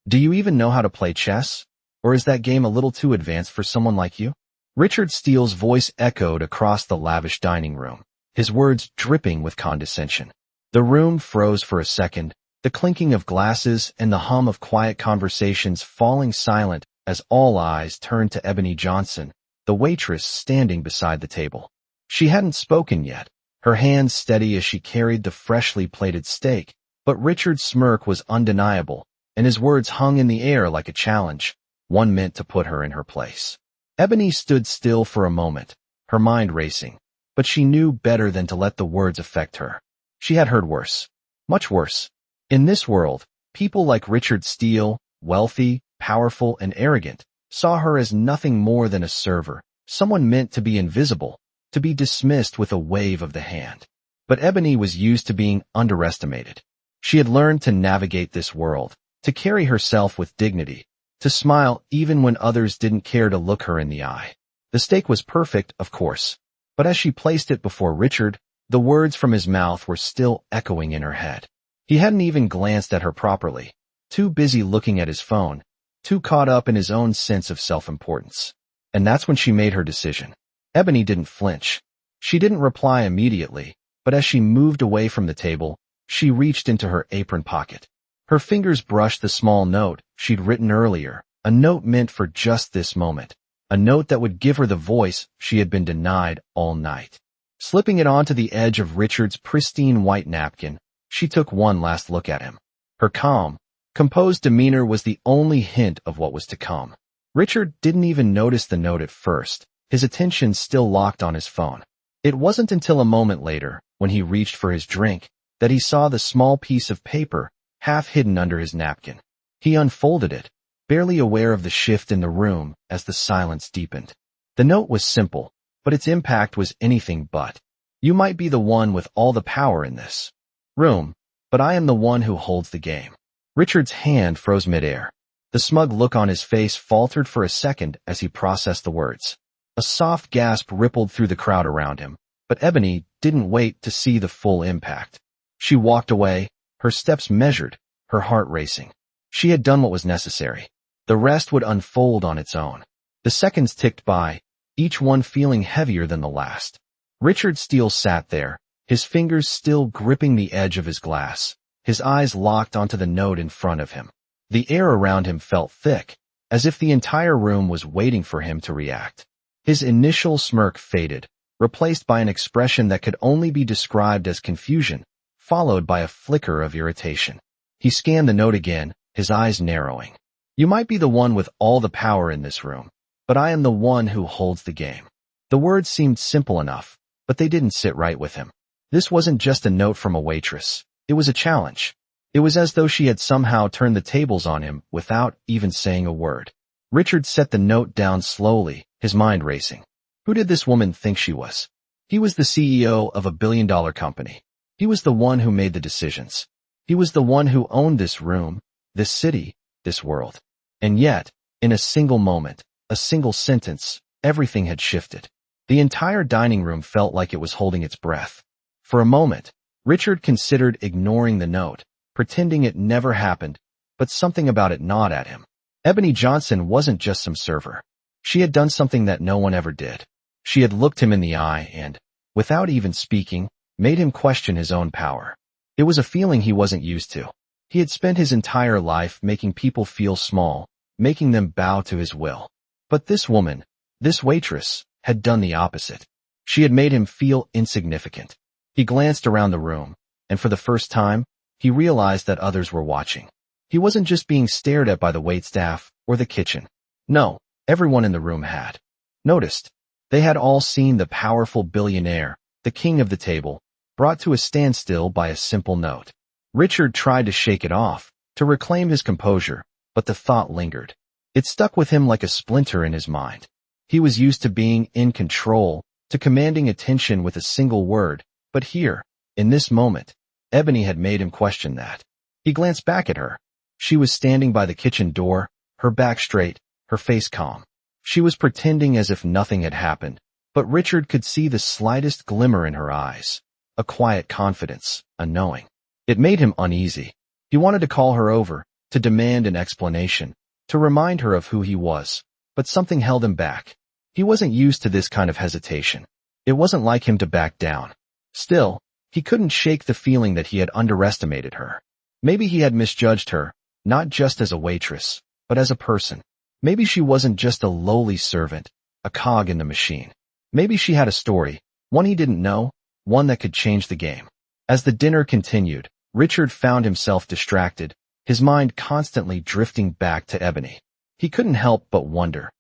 Do you even know how to play chess? Or is that game a little too advanced for someone like you? Richard Steele's voice echoed across the lavish dining room, his words dripping with condescension. The room froze for a second, the clinking of glasses and the hum of quiet conversations falling silent as all eyes turned to Ebony Johnson, the waitress standing beside the table. She hadn't spoken yet, her hands steady as she carried the freshly plated steak, but Richard's smirk was undeniable, and his words hung in the air like a challenge, one meant to put her in her place. Ebony stood still for a moment, her mind racing, but she knew better than to let the words affect her. She had heard worse. Much worse. In this world, people like Richard Steele, wealthy, powerful, and arrogant, saw her as nothing more than a server, someone meant to be invisible, to be dismissed with a wave of the hand. But Ebony was used to being underestimated. She had learned to navigate this world, to carry herself with dignity, to smile even when others didn't care to look her in the eye. The steak was perfect, of course, but as she placed it before Richard, the words from his mouth were still echoing in her head. He hadn't even glanced at her properly, too busy looking at his phone, too caught up in his own sense of self-importance. And that's when she made her decision. Ebony didn't flinch. She didn't reply immediately, but as she moved away from the table, she reached into her apron pocket. Her fingers brushed the small note she'd written earlier, a note meant for just this moment, a note that would give her the voice she had been denied all night. Slipping it onto the edge of Richard's pristine white napkin, she took one last look at him. Her calm, composed demeanor was the only hint of what was to come. Richard didn't even notice the note at first, his attention still locked on his phone. It wasn't until a moment later, when he reached for his drink, that he saw the small piece of paper half hidden under his napkin. He unfolded it, barely aware of the shift in the room as the silence deepened. The note was simple, but its impact was anything but. You might be the one with all the power in this room, but I am the one who holds the game. Richard's hand froze midair. The smug look on his face faltered for a second as he processed the words. A soft gasp rippled through the crowd around him, but Ebony didn't wait to see the full impact. She walked away, her steps measured, her heart racing. She had done what was necessary. The rest would unfold on its own. The seconds ticked by, each one feeling heavier than the last. Richard Steele sat there, his fingers still gripping the edge of his glass, his eyes locked onto the note in front of him. The air around him felt thick, as if the entire room was waiting for him to react. His initial smirk faded, replaced by an expression that could only be described as confusion, followed by a flicker of irritation. He scanned the note again, his eyes narrowing. You might be the one with all the power in this room, but I am the one who holds the game. The words seemed simple enough, but they didn't sit right with him. This wasn't just a note from a waitress. It was a challenge. It was as though she had somehow turned the tables on him without even saying a word. Richard set the note down slowly, his mind racing. Who did this woman think she was? He was the CEO of a billion-dollar company. He was the one who made the decisions. He was the one who owned this room, this city, this world. And yet, in a single moment, a single sentence, everything had shifted. The entire dining room felt like it was holding its breath. For a moment, Richard considered ignoring the note, pretending it never happened, but something about it gnawed at him. Ebony Johnson wasn't just some server. She had done something that no one ever did. She had looked him in the eye and, without even speaking, made him question his own power. It was a feeling he wasn't used to. He had spent his entire life making people feel small, making them bow to his will. But this woman, this waitress, had done the opposite. She had made him feel insignificant. He glanced around the room, and for the first time, he realized that others were watching. He wasn't just being stared at by the waitstaff or the kitchen. No, everyone in the room had noticed. They had all seen the powerful billionaire, the king of the table, brought to a standstill by a simple note. Richard tried to shake it off, to reclaim his composure, but the thought lingered. It stuck with him like a splinter in his mind. He was used to being in control, to commanding attention with a single word, but here, in this moment, Ebony had made him question that. He glanced back at her. She was standing by the kitchen door, her back straight, her face calm. She was pretending as if nothing had happened, but Richard could see the slightest glimmer in her eyes. A quiet confidence, a knowing. It made him uneasy. He wanted to call her over, to demand an explanation, to remind her of who he was. But something held him back. He wasn't used to this kind of hesitation. It wasn't like him to back down. Still, he couldn't shake the feeling that he had underestimated her. Maybe he had misjudged her, not just as a waitress, but as a person. Maybe she wasn't just a lowly servant, a cog in the machine. Maybe she had a story, one he didn't know, one that could change the game. As the dinner continued, Richard found himself distracted, his mind constantly drifting back to Ebony. He couldn't help but wonder,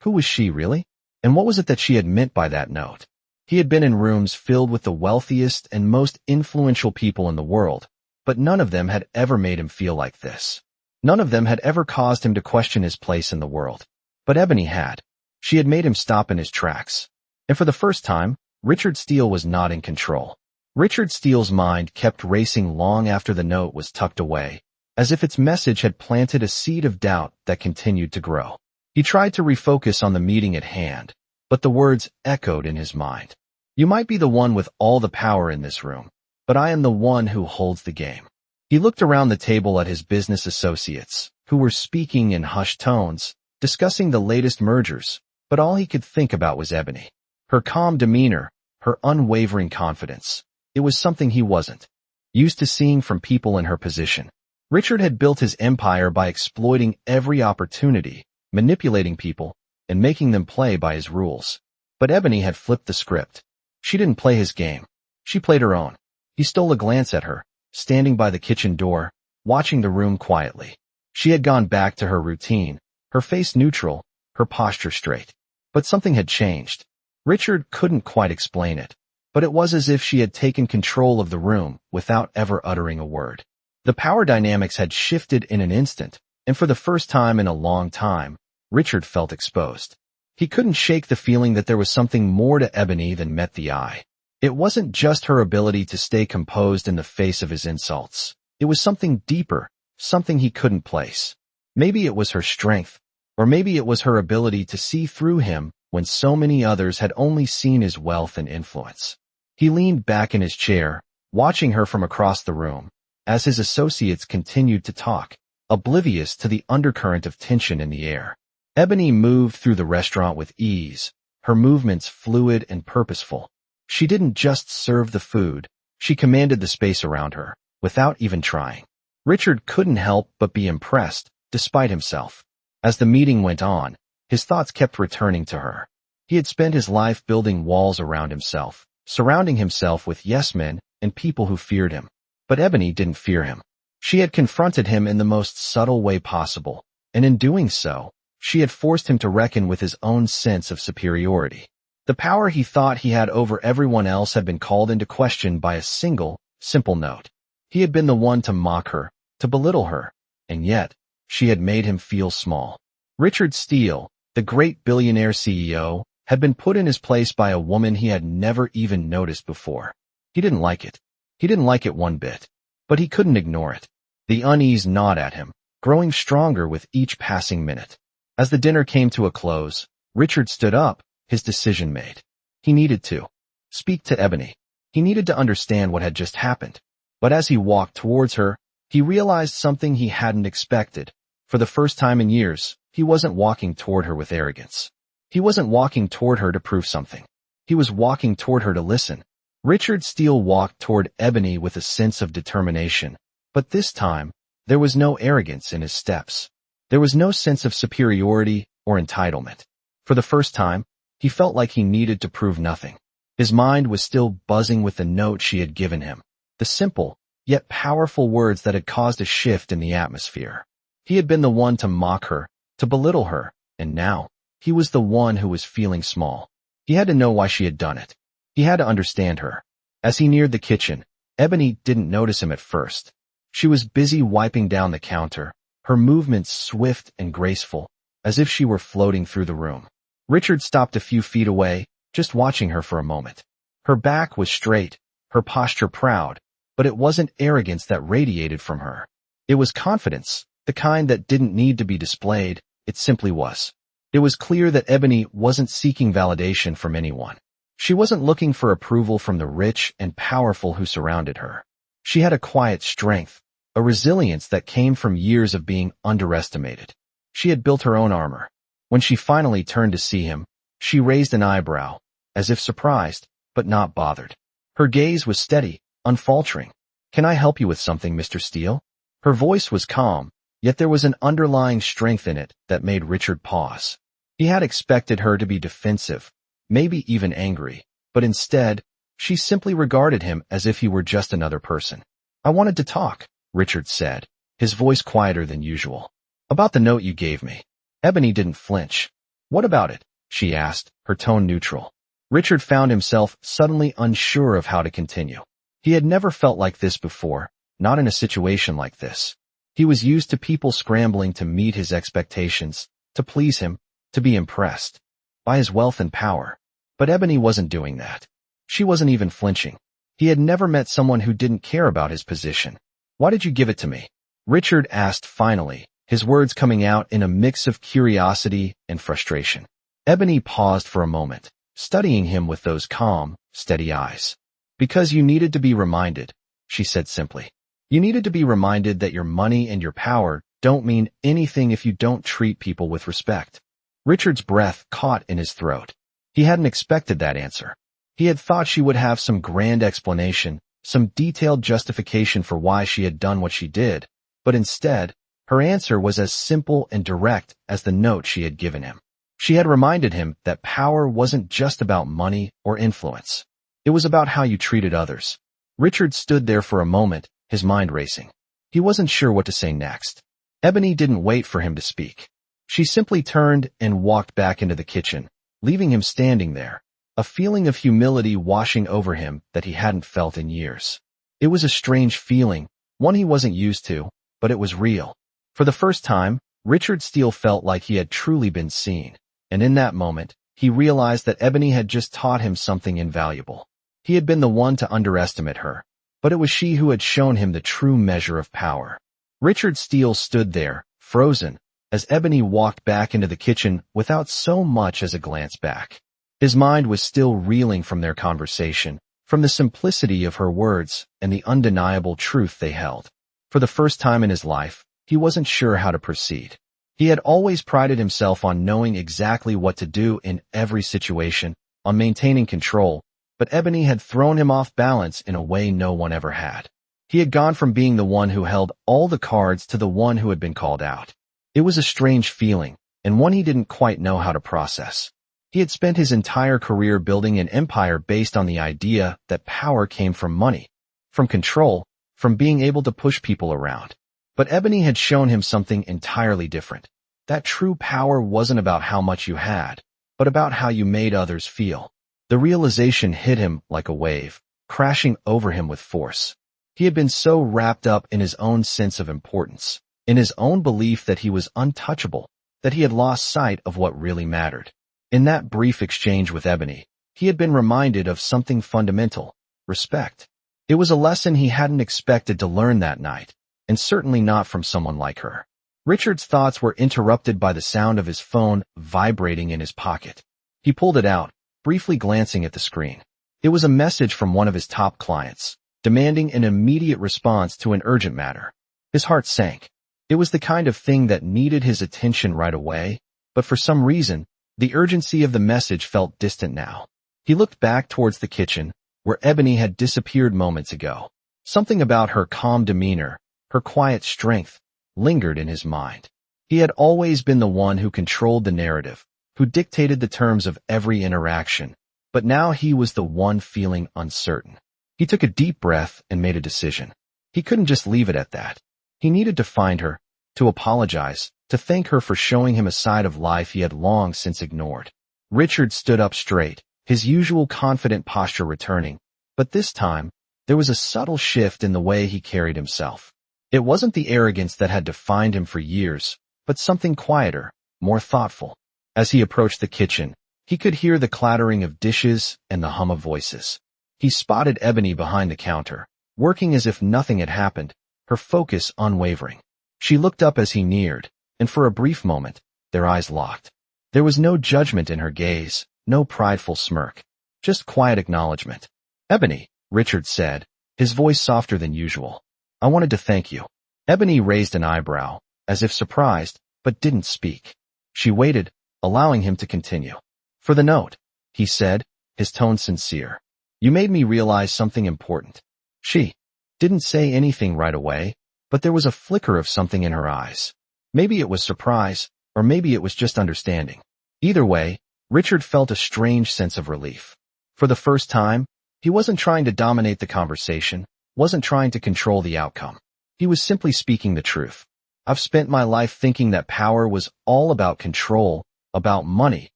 who was she really? And what was it that she had meant by that note? He had been in rooms filled with the wealthiest and most influential people in the world, but none of them had ever made him feel like this. None of them had ever caused him to question his place in the world. But Ebony had. She had made him stop in his tracks. And for the first time, Richard Steele was not in control. Richard Steele's mind kept racing long after the note was tucked away, as if its message had planted a seed of doubt that continued to grow. He tried to refocus on the meeting at hand, but the words echoed in his mind. You might be the one with all the power in this room, but I am the one who holds the game. He looked around the table at his business associates, who were speaking in hushed tones, discussing the latest mergers, but all he could think about was Ebony. Her calm demeanor, her unwavering confidence. It was something he wasn't used to seeing from people in her position. Richard had built his empire by exploiting every opportunity, manipulating people, and making them play by his rules. But Ebony had flipped the script. She didn't play his game. She played her own. He stole a glance at her, standing by the kitchen door, watching the room quietly. She had gone back to her routine, her face neutral, her posture straight. But something had changed. Richard couldn't quite explain it, but it was as if she had taken control of the room without ever uttering a word. The power dynamics had shifted in an instant, and for the first time in a long time, Richard felt exposed. He couldn't shake the feeling that there was something more to Ebony than met the eye. It wasn't just her ability to stay composed in the face of his insults. It was something deeper, something he couldn't place. Maybe it was her strength, or maybe it was her ability to see through him when so many others had only seen his wealth and influence. He leaned back in his chair, watching her from across the room, as his associates continued to talk, oblivious to the undercurrent of tension in the air. Ebony moved through the restaurant with ease, her movements fluid and purposeful. She didn't just serve the food, she commanded the space around her, without even trying. Richard couldn't help but be impressed, despite himself. As the meeting went on, his thoughts kept returning to her. He had spent his life building walls around himself, surrounding himself with yes-men and people who feared him. But Ebony didn't fear him. She had confronted him in the most subtle way possible, and in doing so, she had forced him to reckon with his own sense of superiority. The power he thought he had over everyone else had been called into question by a single, simple note. He had been the one to mock her, to belittle her, and yet, she had made him feel small. Richard Steele, the great billionaire CEO, had been put in his place by a woman he had never even noticed before. He didn't like it. He didn't like it one bit. But he couldn't ignore it. The unease gnawed at him, growing stronger with each passing minute. As the dinner came to a close, Richard stood up, his decision made. He needed to speak to Ebony. He needed to understand what had just happened. But as he walked towards her, he realized something he hadn't expected. For the first time in years, he wasn't walking toward her with arrogance. He wasn't walking toward her to prove something. He was walking toward her to listen. Richard Steele walked toward Ebony with a sense of determination, but this time, there was no arrogance in his steps. There was no sense of superiority or entitlement. For the first time, he felt like he needed to prove nothing. His mind was still buzzing with the note she had given him, the simple, yet powerful words that had caused a shift in the atmosphere. He had been the one to mock her, to belittle her, and now, he was the one who was feeling small. He had to know why she had done it. He had to understand her. As he neared the kitchen, Ebony didn't notice him at first. She was busy wiping down the counter, her movements swift and graceful, as if she were floating through the room. Richard stopped a few feet away, just watching her for a moment. Her back was straight, her posture proud, but it wasn't arrogance that radiated from her. It was confidence, the kind that didn't need to be displayed, it simply was. It was clear that Ebony wasn't seeking validation from anyone. She wasn't looking for approval from the rich and powerful who surrounded her. She had a quiet strength, a resilience that came from years of being underestimated. She had built her own armor. When she finally turned to see him, she raised an eyebrow, as if surprised, but not bothered. Her gaze was steady, unfaltering. "Can I help you with something, Mr. Steele?" Her voice was calm, yet there was an underlying strength in it that made Richard pause. He had expected her to be defensive, maybe even angry, but instead, she simply regarded him as if he were just another person. "I wanted to talk," Richard said, his voice quieter than usual. "About the note you gave me." Ebony didn't flinch. "What about it?" she asked, her tone neutral. Richard found himself suddenly unsure of how to continue. He had never felt like this before, not in a situation like this. He was used to people scrambling to meet his expectations, to please him, to be impressed by his wealth and power. But Ebony wasn't doing that. She wasn't even flinching. He had never met someone who didn't care about his position. "Why did you give it to me?" Richard asked finally, his words coming out in a mix of curiosity and frustration. Ebony paused for a moment, studying him with those calm, steady eyes. "Because you needed to be reminded," she said simply. "You needed to be reminded that your money and your power don't mean anything if you don't treat people with respect." Richard's breath caught in his throat. He hadn't expected that answer. He had thought she would have some grand explanation, some detailed justification for why she had done what she did, but instead, her answer was as simple and direct as the note she had given him. She had reminded him that power wasn't just about money or influence. It was about how you treated others. Richard stood there for a moment, his mind racing. He wasn't sure what to say next. Ebony didn't wait for him to speak. She simply turned and walked back into the kitchen, leaving him standing there, a feeling of humility washing over him that he hadn't felt in years. It was a strange feeling, one he wasn't used to, but it was real. For the first time, Richard Steele felt like he had truly been seen, and in that moment, he realized that Ebony had just taught him something invaluable. He had been the one to underestimate her, but it was she who had shown him the true measure of power. Richard Steele stood there, frozen, as Ebony walked back into the kitchen without so much as a glance back. His mind was still reeling from their conversation, from the simplicity of her words and the undeniable truth they held. For the first time in his life, he wasn't sure how to proceed. He had always prided himself on knowing exactly what to do in every situation, on maintaining control, but Ebony had thrown him off balance in a way no one ever had. He had gone from being the one who held all the cards to the one who had been called out. It was a strange feeling, and one he didn't quite know how to process. He had spent his entire career building an empire based on the idea that power came from money, from control, from being able to push people around. But Ebony had shown him something entirely different. That true power wasn't about how much you had, but about how you made others feel. The realization hit him like a wave, crashing over him with force. He had been so wrapped up in his own sense of importance, in his own belief that he was untouchable, that he had lost sight of what really mattered. In that brief exchange with Ebony, he had been reminded of something fundamental: respect. It was a lesson he hadn't expected to learn that night, and certainly not from someone like her. Richard's thoughts were interrupted by the sound of his phone vibrating in his pocket. He pulled it out, briefly glancing at the screen. It was a message from one of his top clients, demanding an immediate response to an urgent matter. His heart sank. It was the kind of thing that needed his attention right away, but for some reason, the urgency of the message felt distant now. He looked back towards the kitchen, where Ebony had disappeared moments ago. Something about her calm demeanor, her quiet strength, lingered in his mind. He had always been the one who controlled the narrative, who dictated the terms of every interaction, but now he was the one feeling uncertain. He took a deep breath and made a decision. He couldn't just leave it at that. He needed to find her, to apologize, to thank her for showing him a side of life he had long since ignored. Richard stood up straight, his usual confident posture returning, but this time, there was a subtle shift in the way he carried himself. It wasn't the arrogance that had defined him for years, but something quieter, more thoughtful. As he approached the kitchen, he could hear the clattering of dishes and the hum of voices. He spotted Ebony behind the counter, working as if nothing had happened, her focus unwavering. She looked up as he neared, and for a brief moment, their eyes locked. There was no judgment in her gaze, no prideful smirk, just quiet acknowledgement. "Ebony," Richard said, his voice softer than usual, "I wanted to thank you." Ebony raised an eyebrow, as if surprised, but didn't speak. She waited, allowing him to continue. "For the note," he said, his tone sincere. "You made me realize something important." She didn't say anything right away, but there was a flicker of something in her eyes. Maybe it was surprise, or maybe it was just understanding. Either way, Richard felt a strange sense of relief. For the first time, he wasn't trying to dominate the conversation, wasn't trying to control the outcome. He was simply speaking the truth. "I've spent my life thinking that power was all about control, about money,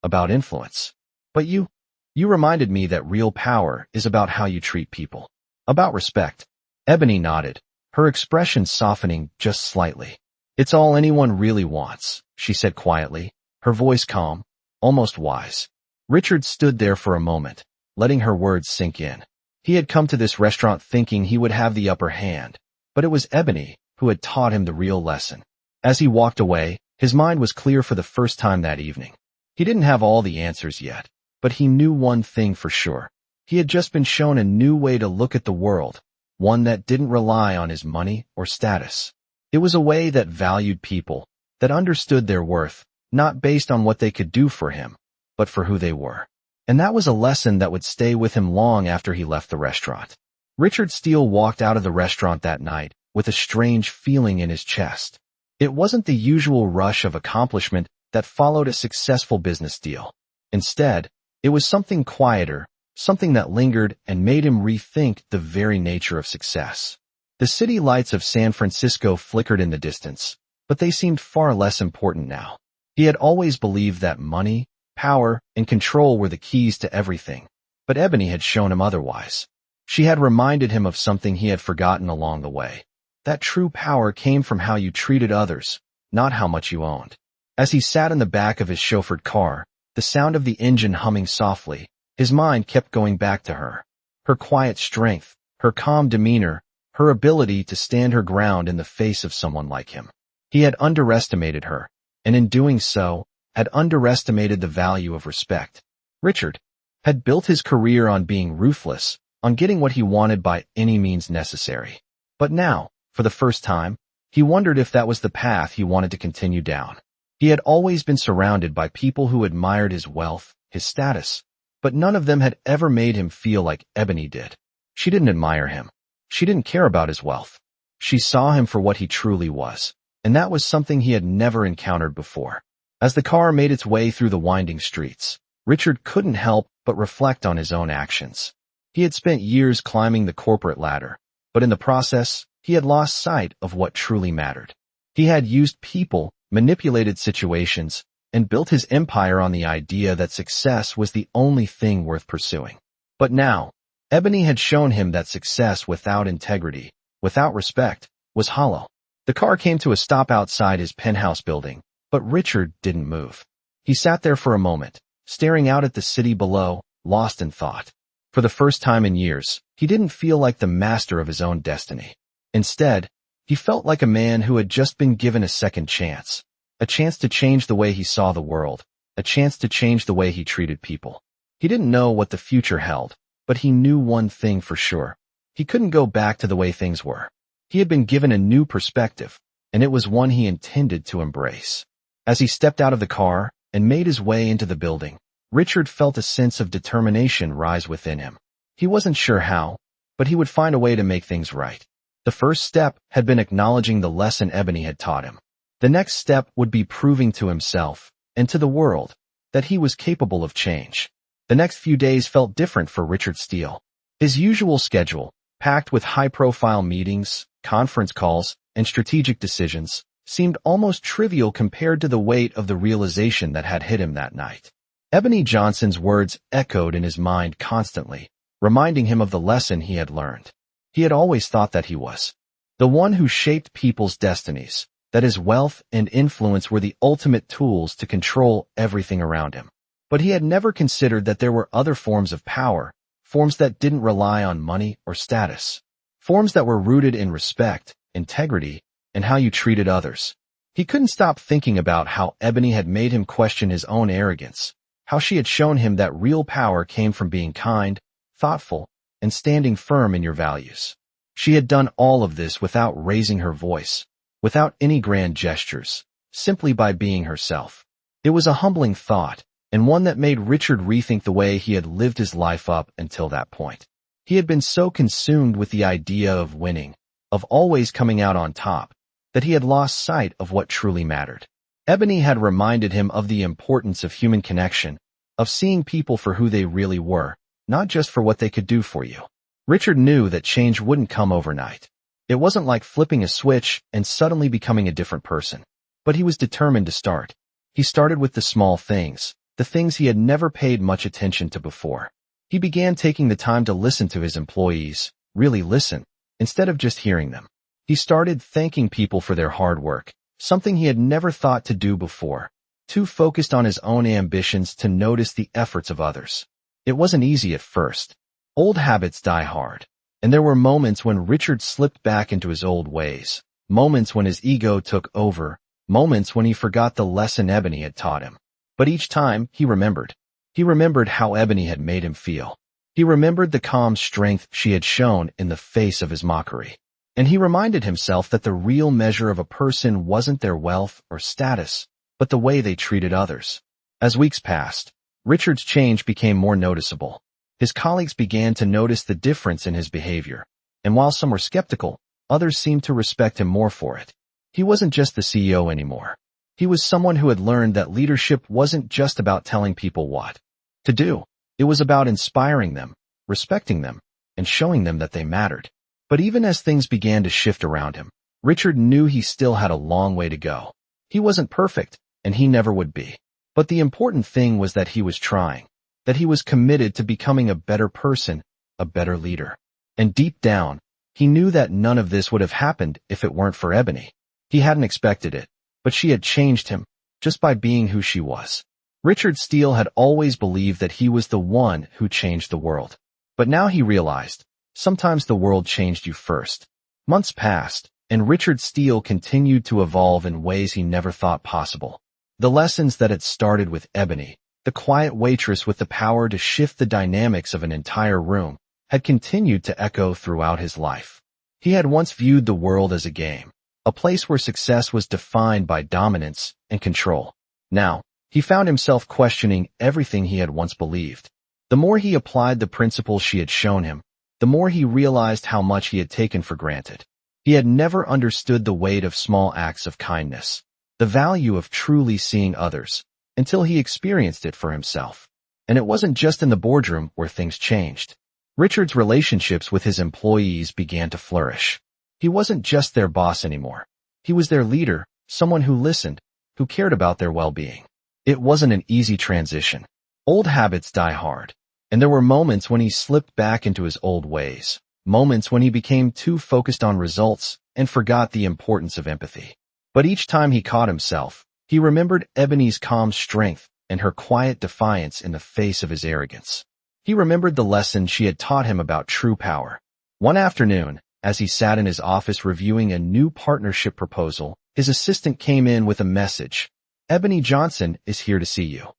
about influence. But you reminded me that real power is about how you treat people. About respect." Ebony nodded, her expression softening just slightly. "It's all anyone really wants," she said quietly, her voice calm, almost wise. Richard stood there for a moment, letting her words sink in. He had come to this restaurant thinking he would have the upper hand, but it was Ebony who had taught him the real lesson. As he walked away, his mind was clear for the first time that evening. He didn't have all the answers yet, but he knew one thing for sure. He had just been shown a new way to look at the world, one that didn't rely on his money or status. It was a way that valued people, that understood their worth, not based on what they could do for him, but for who they were. And that was a lesson that would stay with him long after he left the restaurant. Richard Steele walked out of the restaurant that night with a strange feeling in his chest. It wasn't the usual rush of accomplishment that followed a successful business deal. Instead, it was something quieter, something that lingered and made him rethink the very nature of success. The city lights of San Francisco flickered in the distance, but they seemed far less important now. He had always believed that money, power, and control were the keys to everything, but Ebony had shown him otherwise. She had reminded him of something he had forgotten along the way. That true power came from how you treated others, not how much you owned. As he sat in the back of his chauffeured car, the sound of the engine humming softly, his mind kept going back to her. Her quiet strength, her calm demeanor, her ability to stand her ground in the face of someone like him. He had underestimated her, and in doing so, had underestimated the value of respect. Richard had built his career on being ruthless, on getting what he wanted by any means necessary. But now, for the first time, he wondered if that was the path he wanted to continue down. He had always been surrounded by people who admired his wealth, his status, but none of them had ever made him feel like Ebony did. She didn't admire him. She didn't care about his wealth. She saw him for what he truly was, and that was something he had never encountered before. As the car made its way through the winding streets, Richard couldn't help but reflect on his own actions. He had spent years climbing the corporate ladder, but in the process, he had lost sight of what truly mattered. He had used people, manipulated situations, and built his empire on the idea that success was the only thing worth pursuing. But now, Ebony had shown him that success without integrity, without respect, was hollow. The car came to a stop outside his penthouse building, but Richard didn't move. He sat there for a moment, staring out at the city below, lost in thought. For the first time in years, he didn't feel like the master of his own destiny. Instead, he felt like a man who had just been given a second chance, a chance to change the way he saw the world, a chance to change the way he treated people. He didn't know what the future held, but he knew one thing for sure. He couldn't go back to the way things were. He had been given a new perspective, and it was one he intended to embrace. As he stepped out of the car and made his way into the building, Richard felt a sense of determination rise within him. He wasn't sure how, but he would find a way to make things right. The first step had been acknowledging the lesson Ebony had taught him. The next step would be proving to himself, and to the world, that he was capable of change. The next few days felt different for Richard Steele. His usual schedule, packed with high-profile meetings, conference calls, and strategic decisions, seemed almost trivial compared to the weight of the realization that had hit him that night. Ebony Johnson's words echoed in his mind constantly, reminding him of the lesson he had learned. He had always thought that he was the one who shaped people's destinies, that his wealth and influence were the ultimate tools to control everything around him. But he had never considered that there were other forms of power, forms that didn't rely on money or status, forms that were rooted in respect, integrity, and how you treated others. He couldn't stop thinking about how Ebony had made him question his own arrogance, how she had shown him that real power came from being kind, thoughtful, and standing firm in your values. She had done all of this without raising her voice, without any grand gestures, simply by being herself. It was a humbling thought, and one that made Richard rethink the way he had lived his life up until that point. He had been so consumed with the idea of winning, of always coming out on top, that he had lost sight of what truly mattered. Ebony had reminded him of the importance of human connection, of seeing people for who they really were, not just for what they could do for you. Richard knew that change wouldn't come overnight. It wasn't like flipping a switch and suddenly becoming a different person. But he was determined to start. He started with the small things, the things he had never paid much attention to before. He began taking the time to listen to his employees, really listen, instead of just hearing them. He started thanking people for their hard work, something he had never thought to do before, too focused on his own ambitions to notice the efforts of others. It wasn't easy at first. Old habits die hard, and there were moments when Richard slipped back into his old ways, moments when his ego took over, moments when he forgot the lesson Ebony had taught him. But each time, he remembered. He remembered how Ebony had made him feel. He remembered the calm strength she had shown in the face of his mockery. And he reminded himself that the real measure of a person wasn't their wealth or status, but the way they treated others. As weeks passed, Richard's change became more noticeable. His colleagues began to notice the difference in his behavior, and while some were skeptical, others seemed to respect him more for it. He wasn't just the CEO anymore. He was someone who had learned that leadership wasn't just about telling people what to do. It was about inspiring them, respecting them, and showing them that they mattered. But even as things began to shift around him, Richard knew he still had a long way to go. He wasn't perfect, and he never would be. But the important thing was that he was trying, that he was committed to becoming a better person, a better leader. And deep down, he knew that none of this would have happened if it weren't for Ebony. He hadn't expected it, but she had changed him, just by being who she was. Richard Steele had always believed that he was the one who changed the world. But now he realized, sometimes the world changed you first. Months passed, and Richard Steele continued to evolve in ways he never thought possible. The lessons that had started with Ebony, the quiet waitress with the power to shift the dynamics of an entire room, had continued to echo throughout his life. He had once viewed the world as a game, a place where success was defined by dominance and control. Now, he found himself questioning everything he had once believed. The more he applied the principles she had shown him, the more he realized how much he had taken for granted. He had never understood the weight of small acts of kindness, the value of truly seeing others, until he experienced it for himself. And it wasn't just in the boardroom where things changed. Richard's relationships with his employees began to flourish. He wasn't just their boss anymore. He was their leader, someone who listened, who cared about their well-being. It wasn't an easy transition. Old habits die hard, and there were moments when he slipped back into his old ways, moments when he became too focused on results and forgot the importance of empathy. But each time he caught himself, he remembered Ebony's calm strength and her quiet defiance in the face of his arrogance. He remembered the lesson she had taught him about true power. One afternoon, as he sat in his office reviewing a new partnership proposal, his assistant came in with a message. "Ebony Johnson is here to see you."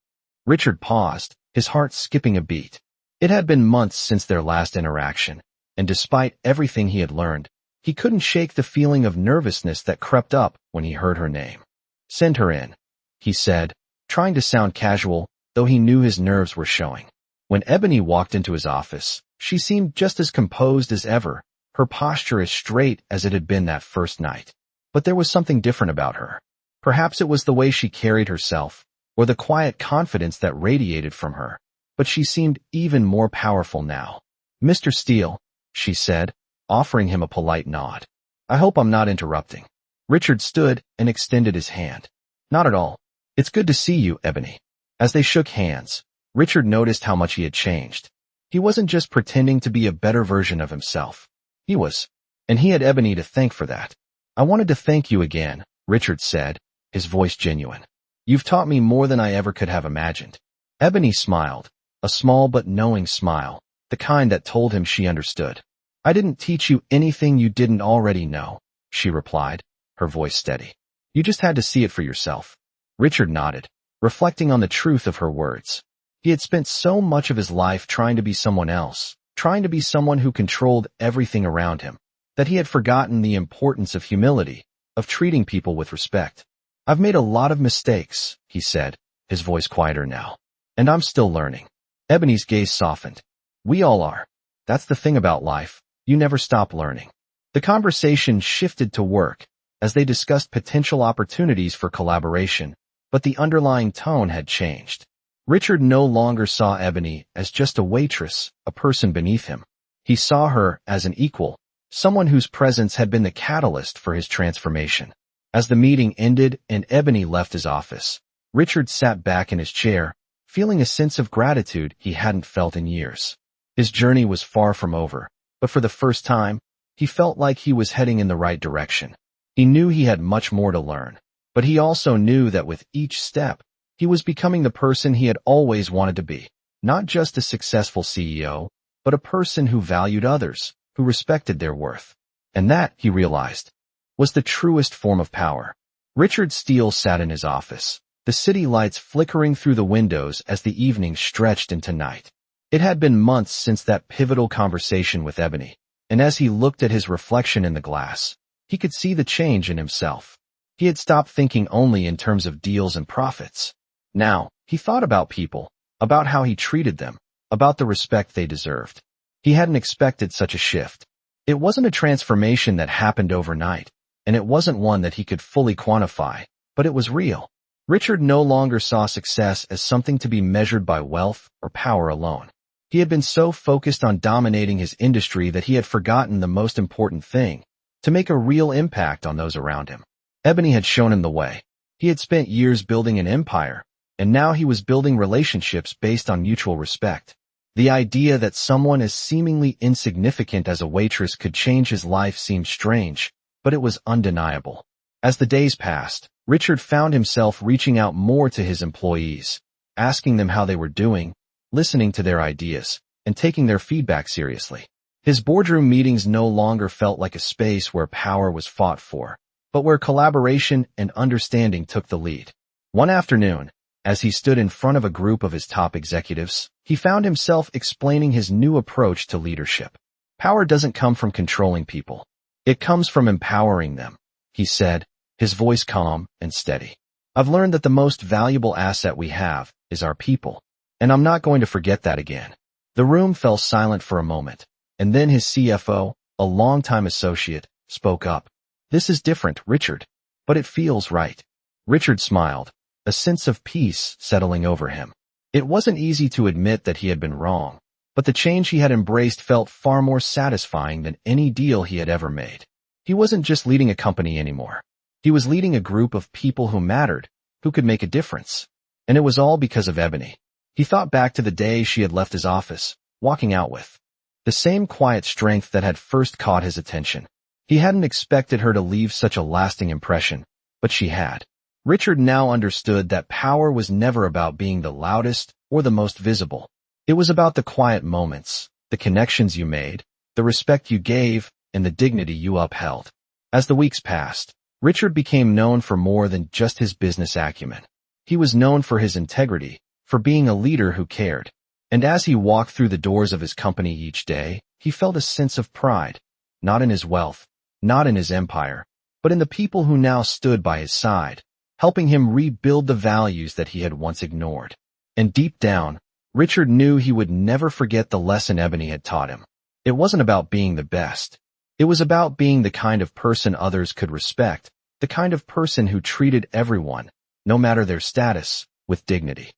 Richard paused, his heart skipping a beat. It had been months since their last interaction, and despite everything he had learned, he couldn't shake the feeling of nervousness that crept up when he heard her name. "Send her in," he said, trying to sound casual, though he knew his nerves were showing. When Ebony walked into his office, she seemed just as composed as ever, her posture as straight as it had been that first night. But there was something different about her. Perhaps it was the way she carried herself, or the quiet confidence that radiated from her, but she seemed even more powerful now. "Mr. Steele," she said, offering him a polite nod. "I hope I'm not interrupting." Richard stood and extended his hand. "Not at all. It's good to see you, Ebony." As they shook hands, Richard noticed how much he had changed. He wasn't just pretending to be a better version of himself. He was. And he had Ebony to thank for that. "I wanted to thank you again," Richard said, his voice genuine. "You've taught me more than I ever could have imagined." Ebony smiled, a small but knowing smile, the kind that told him she understood. "I didn't teach you anything you didn't already know," she replied, her voice steady. "You just had to see it for yourself." Richard nodded, reflecting on the truth of her words. He had spent so much of his life trying to be someone else, trying to be someone who controlled everything around him, that he had forgotten the importance of humility, of treating people with respect. "I've made a lot of mistakes," he said, his voice quieter now. "And I'm still learning." Ebony's gaze softened. "We all are. That's the thing about life. You never stop learning." The conversation shifted to work as they discussed potential opportunities for collaboration, but the underlying tone had changed. Richard no longer saw Ebony as just a waitress, a person beneath him. He saw her as an equal, someone whose presence had been the catalyst for his transformation. As the meeting ended and Ebony left his office, Richard sat back in his chair, feeling a sense of gratitude he hadn't felt in years. His journey was far from over, but for the first time, he felt like he was heading in the right direction. He knew he had much more to learn, but he also knew that with each step, he was becoming the person he had always wanted to be. Not just a successful CEO, but a person who valued others, who respected their worth. And that, he realized, was the truest form of power. Richard Steele sat in his office, the city lights flickering through the windows as the evening stretched into night. It had been months since that pivotal conversation with Ebony, and as he looked at his reflection in the glass, he could see the change in himself. He had stopped thinking only in terms of deals and profits. Now, he thought about people, about how he treated them, about the respect they deserved. He hadn't expected such a shift. It wasn't a transformation that happened overnight, and it wasn't one that he could fully quantify, but it was real. Richard no longer saw success as something to be measured by wealth or power alone. He had been so focused on dominating his industry that he had forgotten the most important thing, to make a real impact on those around him. Ebony had shown him the way. He had spent years building an empire, and now he was building relationships based on mutual respect. The idea that someone as seemingly insignificant as a waitress could change his life seemed strange, but it was undeniable. As the days passed, Richard found himself reaching out more to his employees, asking them how they were doing, listening to their ideas, and taking their feedback seriously. His boardroom meetings no longer felt like a space where power was fought for, but where collaboration and understanding took the lead. One afternoon, as he stood in front of a group of his top executives, he found himself explaining his new approach to leadership. "Power doesn't come from controlling people. It comes from empowering them," he said, his voice calm and steady. "I've learned that the most valuable asset we have is our people, and I'm not going to forget that again." The room fell silent for a moment, and then his CFO, a longtime associate, spoke up. "This is different, Richard, but it feels right." Richard smiled, a sense of peace settling over him. It wasn't easy to admit that he had been wrong, but the change he had embraced felt far more satisfying than any deal he had ever made. He wasn't just leading a company anymore. He was leading a group of people who mattered, who could make a difference. And it was all because of Ebony. He thought back to the day she had left his office, walking out with the same quiet strength that had first caught his attention. He hadn't expected her to leave such a lasting impression, but she had. Richard now understood that power was never about being the loudest or the most visible. It was about the quiet moments, the connections you made, the respect you gave, and the dignity you upheld. As the weeks passed, Richard became known for more than just his business acumen. He was known for his integrity, for being a leader who cared. And as he walked through the doors of his company each day, he felt a sense of pride, not in his wealth, not in his empire, but in the people who now stood by his side, helping him rebuild the values that he had once ignored. And deep down, Richard knew he would never forget the lesson Ebony had taught him. It wasn't about being the best. It was about being the kind of person others could respect, the kind of person who treated everyone, no matter their status, with dignity.